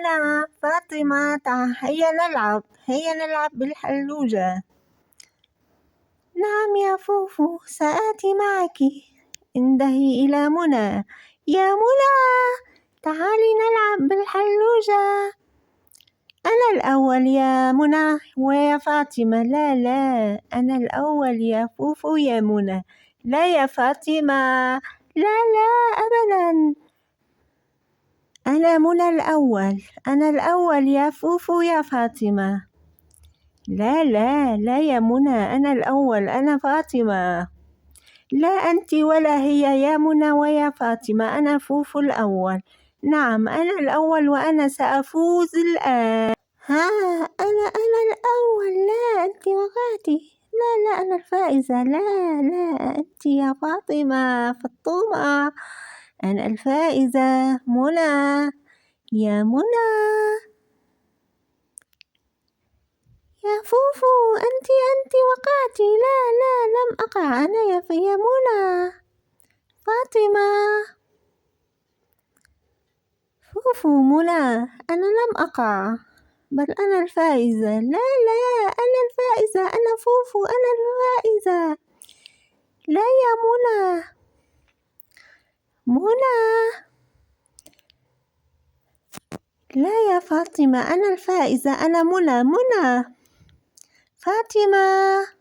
منى، فاطمة، هيا نلعب بالحلوجة. نعم يا فوفو، سآتي معك. انتهي إلى منى. يا منى، تعالي نلعب بالحلوجة. أنا الأول يا منى ويا فاطمة. لا، أنا الأول يا فوفو يا منى. لا يا فاطمة، لا أبدا. أنا منى الأول، أنا الأول يا فوفو يا فاطمة. لا يا منى، أنا الأول، أنا فاطمة. لا أنت ولا هي يا منى ويا فاطمة، أنا فوفو الأول. نعم أنا الأول وأنا سأفوز الآن. ها، أنا الأول. لا أنت وقعتي. لا أنا الفائزة. لا أنت يا فاطمة. أنا الفائزة منى. يا منى، يا فوفو، أنت وقعتي. لا لم أقع أنا يا منى. فاطمة، فوفو، منى، أنا لم أقع، بل أنا الفائزة. لا أنا الفائزة، أنا فوفو، أنا الفائزة. لا يا منى. لا يا فاطمة، أنا الفائزة، أنا منى. فاطمة.